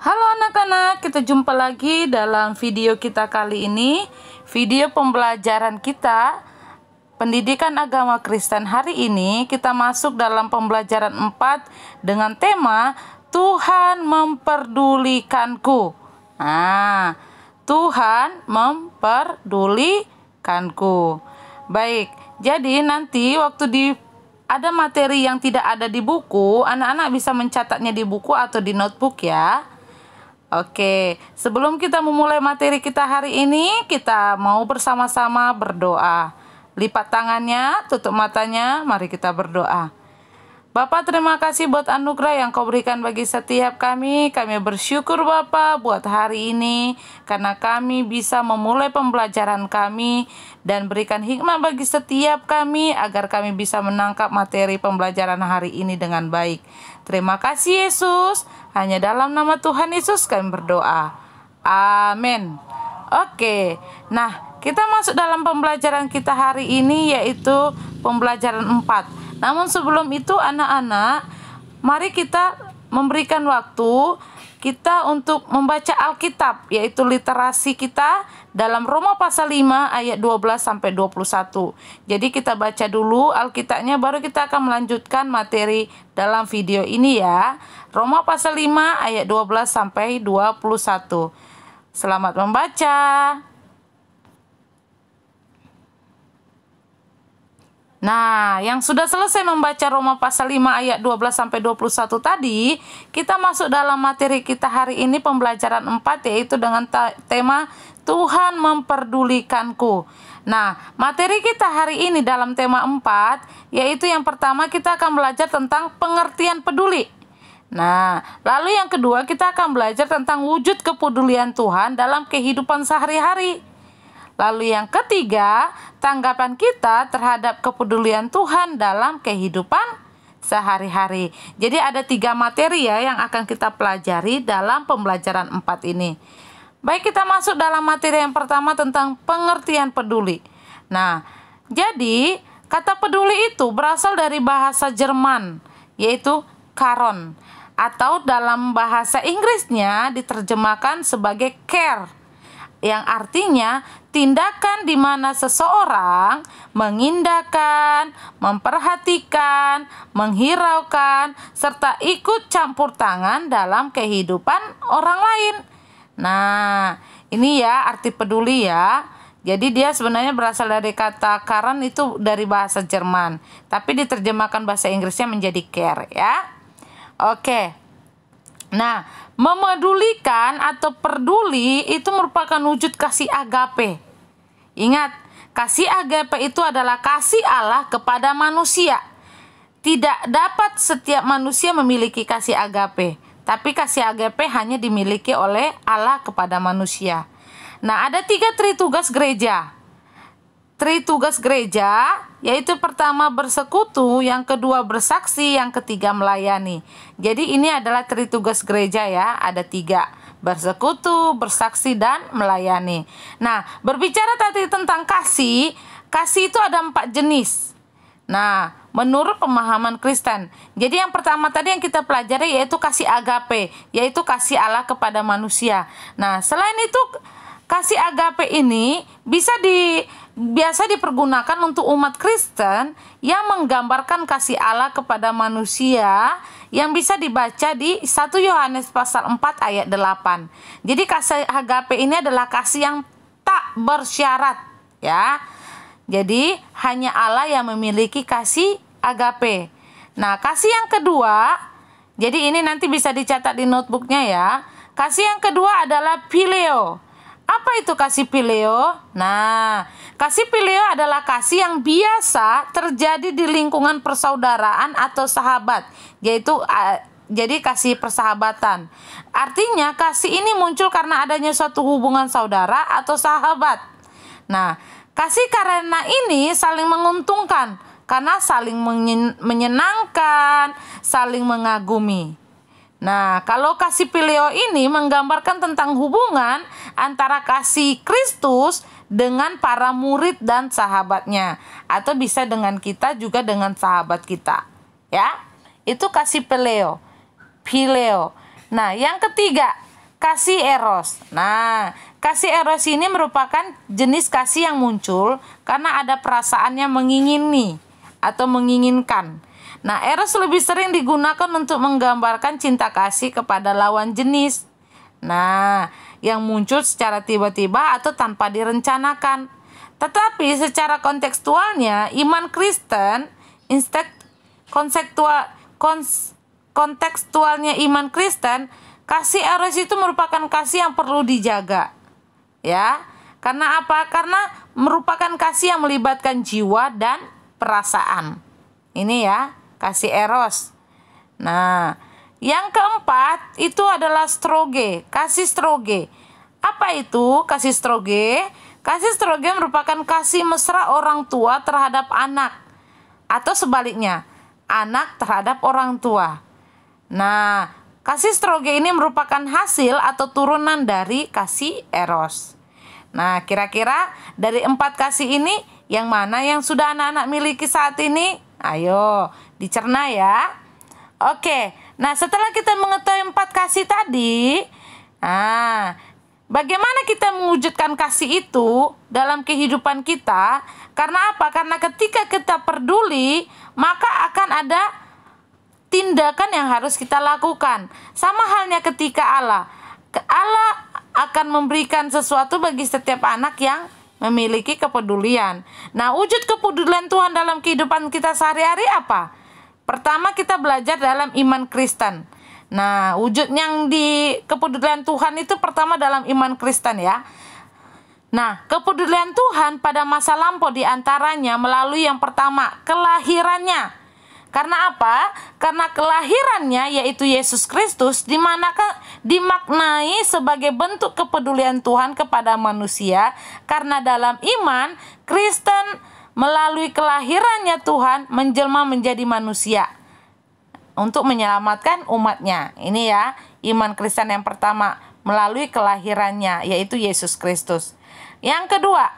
Halo anak-anak, kita jumpa lagi dalam video kita kali ini. Video pembelajaran kita Pendidikan Agama Kristen. Hari ini kita masuk dalam pembelajaran 4 dengan tema Tuhan memperdulikanku. Nah, Tuhan memperdulikanku. Baik, jadi nanti waktu ada materi yang tidak ada di buku, anak-anak bisa mencatatnya di buku atau di notebook ya. Oke, sebelum kita memulai materi kita hari ini, kita mau bersama-sama berdoa. Lipat tangannya, tutup matanya, mari kita berdoa. Bapak, terima kasih buat anugerah yang Kau berikan bagi setiap kami. Kami bersyukur Bapak buat hari ini, karena kami bisa memulai pembelajaran kami dan berikan hikmat bagi setiap kami, agar kami bisa menangkap materi pembelajaran hari ini dengan baik. Terima kasih Yesus. Hanya dalam nama Tuhan Yesus kami berdoa. Amin. Oke, nah kita masuk dalam pembelajaran kita hari ini, yaitu pembelajaran 4. Namun sebelum itu anak-anak, mari kita memberikan waktu kita untuk membaca Alkitab, yaitu literasi kita dalam Roma pasal 5 ayat 12 sampai 21. Jadi kita baca dulu Alkitabnya, baru kita akan melanjutkan materi dalam video ini ya. Roma pasal 5 ayat 12 sampai 21. Selamat membaca. Nah, yang sudah selesai membaca Roma pasal 5 ayat 12 sampai 21 tadi, kita masuk dalam materi kita hari ini pembelajaran 4, yaitu dengan tema Tuhan memperdulikanku. Nah, materi kita hari ini dalam tema 4, yaitu yang pertama kita akan belajar tentang pengertian peduli. Nah, lalu yang kedua kita akan belajar tentang wujud kepedulian Tuhan dalam kehidupan sehari-hari. Lalu yang ketiga, tanggapan kita terhadap kepedulian Tuhan dalam kehidupan sehari-hari. Jadi ada 3 materi ya yang akan kita pelajari dalam pembelajaran 4 ini. Baik, kita masuk dalam materi yang pertama tentang pengertian peduli. Nah, jadi kata peduli itu berasal dari bahasa Jerman, yaitu karon, atau dalam bahasa Inggrisnya diterjemahkan sebagai care, yang artinya tindakan di mana seseorang mengindahkan, memperhatikan, menghiraukan, serta ikut campur tangan dalam kehidupan orang lain. Nah, ini ya arti peduli ya. Jadi dia sebenarnya berasal dari kata karen, itu dari bahasa Jerman, tapi diterjemahkan bahasa Inggrisnya menjadi care ya. Oke. Nah, memedulikan atau peduli itu merupakan wujud kasih agape. Ingat, kasih agape itu adalah kasih Allah kepada manusia. Tidak dapat setiap manusia memiliki kasih agape, tapi kasih agape hanya dimiliki oleh Allah kepada manusia. Nah, ada 3 tritugas gereja. Tritugas gereja, yaitu pertama bersekutu, yang kedua bersaksi, yang ketiga melayani. Jadi ini adalah tritugas gereja ya, ada 3: bersekutu, bersaksi, dan melayani. Nah, berbicara tadi tentang kasih itu ada 4 jenis. Nah, menurut pemahaman Kristen. Jadi yang pertama tadi yang kita pelajari yaitu kasih agape, yaitu kasih Allah kepada manusia. Nah, selain itu kasih agape ini biasa dipergunakan untuk umat Kristen yang menggambarkan kasih Allah kepada manusia, yang bisa dibaca di 1 Yohanes pasal 4 ayat 8. Jadi kasih agape ini adalah kasih yang tak bersyarat ya. Jadi hanya Allah yang memiliki kasih agape. Nah, kasih yang kedua, jadi ini nanti bisa dicatat di notebooknya ya. Kasih yang kedua adalah phileo. Apa itu kasih phileo? Nah, kasih phileo adalah kasih yang biasa terjadi di lingkungan persaudaraan atau sahabat, yaitu jadi kasih persahabatan. Artinya kasih ini muncul karena adanya suatu hubungan saudara atau sahabat. Nah, kasih karena ini saling menguntungkan karena saling menyenangkan, saling mengagumi. Nah, kalau kasih phileo ini menggambarkan tentang hubungan antara kasih Kristus dengan para murid dan sahabatnya, atau bisa dengan kita juga dengan sahabat kita ya. Itu kasih phileo. Nah, yang ketiga, kasih eros. Nah, kasih eros ini merupakan jenis kasih yang muncul karena ada perasaan yang mengingini atau menginginkan. Nah, eros lebih sering digunakan untuk menggambarkan cinta kasih kepada lawan jenis. Nah, yang muncul secara tiba-tiba atau tanpa direncanakan. Tetapi secara kontekstualnya, iman Kristen, kontekstualnya iman Kristen, kasih eros itu merupakan kasih yang perlu dijaga. Ya. Karena apa? Karena merupakan kasih yang melibatkan jiwa dan perasaan. Ini ya, kasih eros. Nah, yang keempat itu adalah storge, kasih storge. Apa itu kasih storge? Kasih storge merupakan kasih mesra orang tua terhadap anak, atau sebaliknya, anak terhadap orang tua. Nah, kasih storge ini merupakan hasil atau turunan dari kasih eros. Nah, kira-kira dari 4 kasih ini, yang mana yang sudah anak-anak miliki saat ini? Ayo, dicerna ya. Oke, nah setelah kita mengetahui 4 kasih tadi, bagaimana kita mewujudkan kasih itu dalam kehidupan kita? Karena apa? Karena ketika kita peduli, maka akan ada tindakan yang harus kita lakukan. Sama halnya ketika Allah akan memberikan sesuatu bagi setiap anak yang memiliki kepedulian. Nah, wujud kepedulian Tuhan dalam kehidupan kita sehari-hari apa? Pertama, kita belajar dalam iman Kristen. Nah, wujud yang di kepedulian Tuhan itu pertama dalam iman Kristen ya. Nah, kepedulian Tuhan pada masa lampau diantaranya melalui yang pertama, kelahirannya. Karena apa? Karena kelahirannya yaitu Yesus Kristus dimaknai sebagai bentuk kepedulian Tuhan kepada manusia. Karena dalam iman, Kristen melalui kelahirannya Tuhan menjelma menjadi manusia untuk menyelamatkan umatnya. Ini ya, iman Kristen yang pertama melalui kelahirannya yaitu Yesus Kristus. Yang kedua,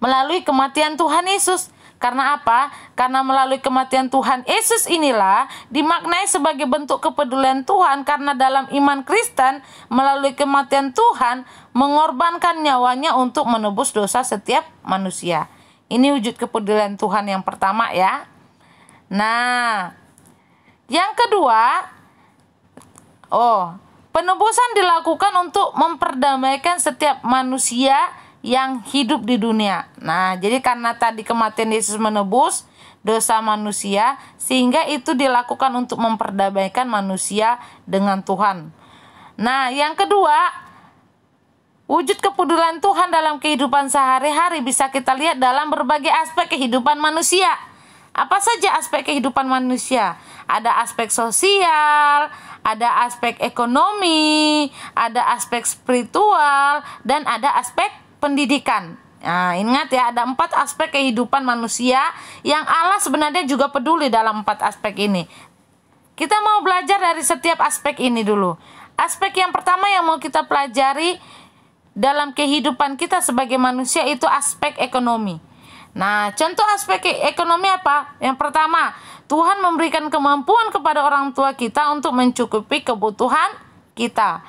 melalui kematian Tuhan Yesus. Karena apa? Karena melalui kematian Tuhan Yesus inilah dimaknai sebagai bentuk kepedulian Tuhan, karena dalam iman Kristen melalui kematian Tuhan mengorbankan nyawanya untuk menebus dosa setiap manusia. Ini wujud kepedulian Tuhan yang pertama ya. Nah, yang kedua, penebusan dilakukan untuk memperdamaikan setiap manusia yang hidup di dunia. Nah, jadi karena tadi kematian Yesus menebus dosa manusia, sehingga itu dilakukan untuk memperdamaikan manusia dengan Tuhan. Nah, yang kedua, wujud kepedulian Tuhan dalam kehidupan sehari-hari bisa kita lihat dalam berbagai aspek kehidupan manusia. Apa saja aspek kehidupan manusia? Ada aspek sosial, ada aspek ekonomi, ada aspek spiritual, dan ada aspek pendidikan. Nah, ingat ya, ada 4 aspek kehidupan manusia yang Allah sebenarnya juga peduli dalam 4 aspek ini. Kita mau belajar dari setiap aspek ini dulu. Aspek yang pertama yang mau kita pelajari dalam kehidupan kita sebagai manusia itu aspek ekonomi. Nah, contoh aspek ekonomi apa? Yang pertama, Tuhan memberikan kemampuan kepada orang tua kita untuk mencukupi kebutuhan kita.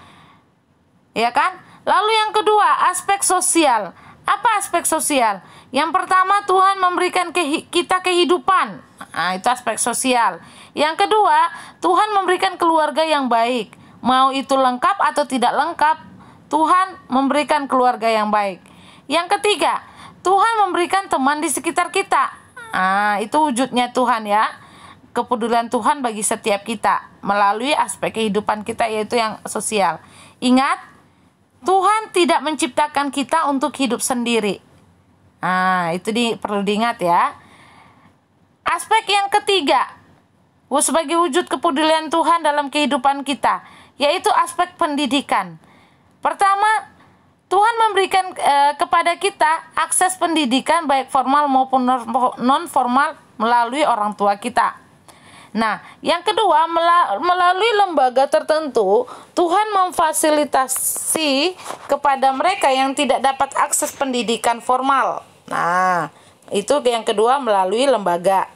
Ya kan? Lalu yang kedua, aspek sosial. Apa aspek sosial? Yang pertama, Tuhan memberikan kita kehidupan. Nah, itu aspek sosial. Yang kedua, Tuhan memberikan keluarga yang baik. Mau itu lengkap atau tidak lengkap, Tuhan memberikan keluarga yang baik. Yang ketiga, Tuhan memberikan teman di sekitar kita. Nah, itu wujudnya Tuhan ya. Kepedulian Tuhan bagi setiap kita melalui aspek kehidupan kita, yaitu yang sosial. Ingat, Tuhan tidak menciptakan kita untuk hidup sendiri. Nah, itu perlu diingat ya. Aspek yang ketiga, sebagai wujud kepedulian Tuhan dalam kehidupan kita, yaitu aspek pendidikan. Pertama, Tuhan memberikan kepada kita akses pendidikan baik formal maupun non-formal melalui orang tua kita. Nah, yang kedua, melalui lembaga tertentu, Tuhan memfasilitasi kepada mereka yang tidak dapat akses pendidikan formal. Nah, itu yang kedua, melalui lembaga.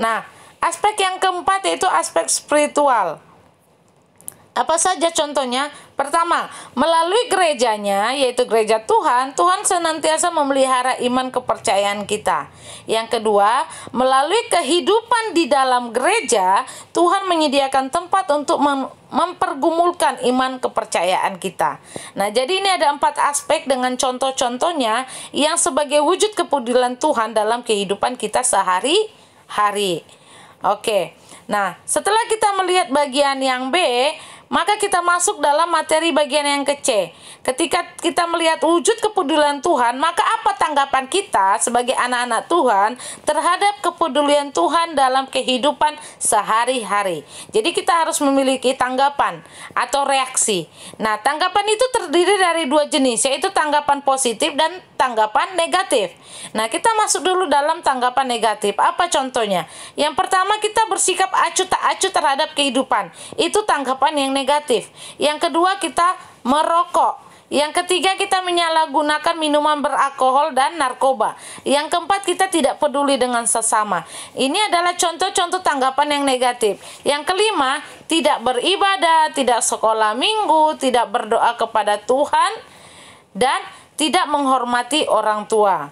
Nah, aspek yang keempat yaitu aspek spiritual. Apa saja contohnya? Pertama, melalui gerejanya, yaitu gereja Tuhan, Tuhan senantiasa memelihara iman kepercayaan kita. Yang kedua, melalui kehidupan di dalam gereja, Tuhan menyediakan tempat untuk mempergumulkan iman kepercayaan kita. Nah, jadi ini ada 4 aspek dengan contoh-contohnya yang sebagai wujud kepedulian Tuhan dalam kehidupan kita sehari-hari. Oke, nah setelah kita melihat bagian yang B, maka kita masuk dalam materi bagian yang ke C. Ketika kita melihat wujud kepedulian Tuhan, maka apa tanggapan kita sebagai anak-anak Tuhan terhadap kepedulian Tuhan dalam kehidupan sehari-hari. Jadi kita harus memiliki tanggapan atau reaksi. Nah, tanggapan itu terdiri dari 2 jenis, yaitu tanggapan positif dan tanggapan negatif. Nah, kita masuk dulu dalam tanggapan negatif. Apa contohnya? Yang pertama, kita bersikap acuh tak acuh terhadap kehidupan. Itu tanggapan yang negatif. Yang kedua, kita merokok. Yang ketiga, kita menyalahgunakan minuman beralkohol dan narkoba. Yang keempat, kita tidak peduli dengan sesama. Ini adalah contoh-contoh tanggapan yang negatif. Yang kelima, tidak beribadah, tidak sekolah minggu, tidak berdoa kepada Tuhan, dan tidak menghormati orang tua.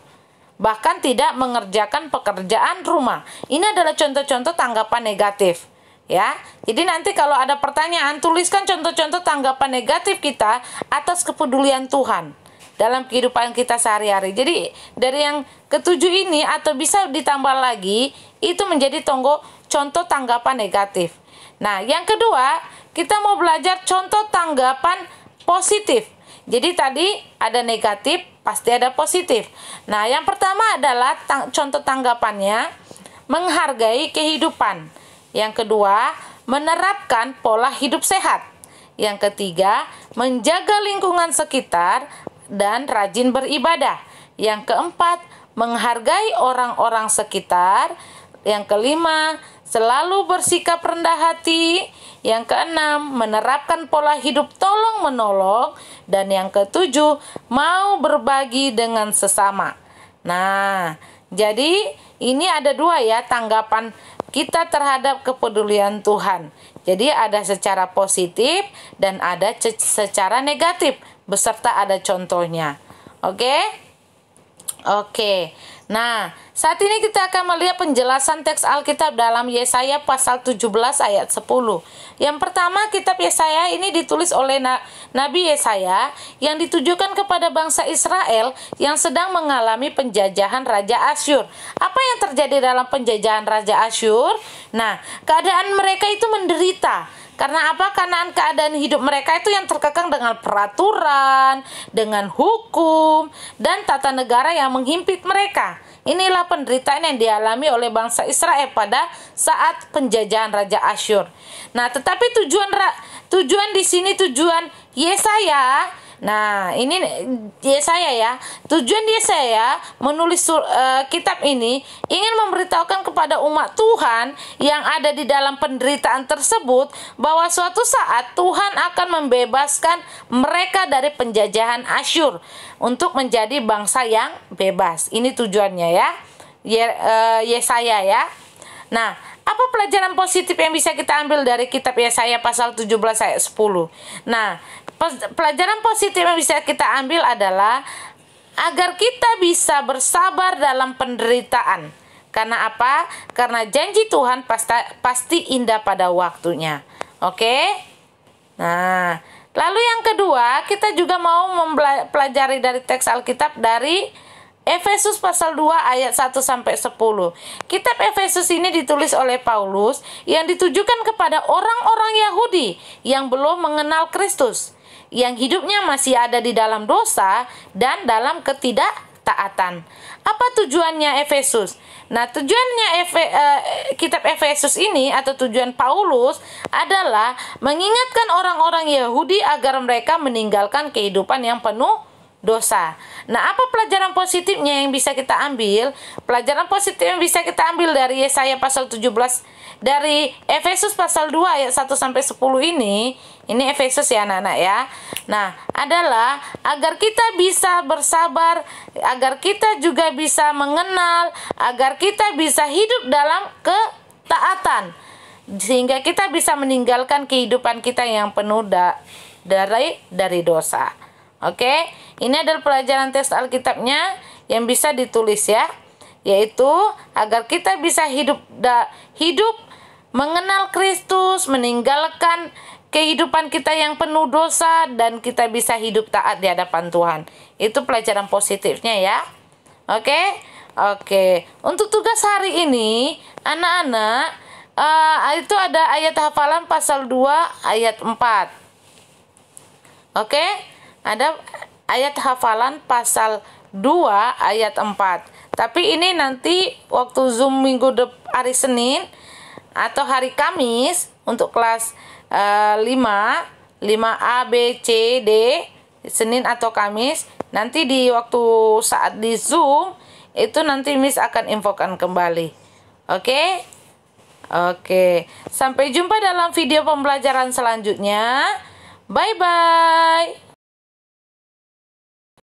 Bahkan tidak mengerjakan pekerjaan rumah. Ini adalah contoh-contoh tanggapan negatif. Ya, jadi nanti kalau ada pertanyaan, tuliskan contoh-contoh tanggapan negatif kita atas kepedulian Tuhan dalam kehidupan kita sehari-hari. Jadi dari yang ketujuh ini atau bisa ditambah lagi, itu menjadi contoh tanggapan negatif. Nah, yang kedua, kita mau belajar contoh tanggapan positif. Jadi tadi ada negatif, pasti ada positif. Nah, yang pertama adalah contoh tanggapannya menghargai kehidupan. Yang kedua, menerapkan pola hidup sehat. Yang ketiga, menjaga lingkungan sekitar dan rajin beribadah. Yang keempat, menghargai orang-orang sekitar. Yang kelima, selalu bersikap rendah hati. Yang keenam, menerapkan pola hidup tolong-menolong. Dan yang ketujuh, mau berbagi dengan sesama. Nah, jadi ini ada 2 ya tanggapan kita terhadap kepedulian Tuhan. Jadi ada secara positif dan ada secara negatif, beserta ada contohnya. Oke? Oke. Nah, saat ini kita akan melihat penjelasan teks Alkitab dalam Yesaya pasal 17 ayat 10. Yang pertama, kitab Yesaya ini ditulis oleh Nabi Yesaya yang ditujukan kepada bangsa Israel yang sedang mengalami penjajahan Raja Asyur. Apa yang terjadi dalam penjajahan Raja Asyur? Nah, keadaan mereka itu menderita. Karena apa? Karena keadaan hidup mereka itu yang terkekang dengan peraturan, dengan hukum, dan tata negara yang menghimpit mereka. Inilah penderitaan yang dialami oleh bangsa Israel pada saat penjajahan Raja Asyur. Nah, tetapi tujuan di sini tujuan Yesaya. Nah, ini Yesaya ya. Tujuan Yesaya menulis kitab ini ingin memberitahukan kepada umat Tuhan yang ada di dalam penderitaan tersebut bahwa suatu saat Tuhan akan membebaskan mereka dari penjajahan Asyur untuk menjadi bangsa yang bebas. Ini tujuannya ya. Yesaya ya. Nah, apa pelajaran positif yang bisa kita ambil dari kitab Yesaya pasal 17 ayat 10? Nah, pelajaran positif yang bisa kita ambil adalah agar kita bisa bersabar dalam penderitaan. Karena apa? Karena janji Tuhan pasti indah pada waktunya. Oke? Nah, lalu yang kedua, kita juga mau mempelajari dari teks Alkitab dari Efesus pasal 2 ayat 1 sampai 10. Kitab Efesus ini ditulis oleh Paulus yang ditujukan kepada orang-orang Yahudi yang belum mengenal Kristus, yang hidupnya masih ada di dalam dosa dan dalam ketidaktaatan. Apa tujuannya Efesus? Nah, tujuannya kitab Efesus ini atau tujuan Paulus adalah mengingatkan orang-orang Yahudi agar mereka meninggalkan kehidupan yang penuh dosa. Nah, apa pelajaran positifnya yang bisa kita ambil? Pelajaran positif yang bisa kita ambil dari Yesaya pasal 17, dari Efesus pasal 2 ayat 1 sampai 10 ini Efesus ya anak-anak ya. Nah, adalah agar kita bisa bersabar, agar kita juga bisa mengenal, agar kita bisa hidup dalam ketaatan. sehingga kita bisa meninggalkan kehidupan kita yang penuh dari dosa. Oke, ini adalah pelajaran teks Alkitabnya yang bisa ditulis ya, yaitu agar kita bisa hidup mengenal Kristus, meninggalkan kehidupan kita yang penuh dosa, dan kita bisa hidup taat di hadapan Tuhan. Itu pelajaran positifnya ya. Oke. Untuk tugas hari ini, anak-anak, itu ada ayat hafalan pasal 2 ayat 4. Oke, ada ayat hafalan pasal 2 ayat 4. Tapi ini nanti waktu Zoom hari Senin atau hari Kamis untuk kelas 5A, B, C, D, Senin atau Kamis. Nanti di waktu saat di Zoom itu nanti Miss akan infokan kembali. Oke. Sampai jumpa dalam video pembelajaran selanjutnya. Bye bye.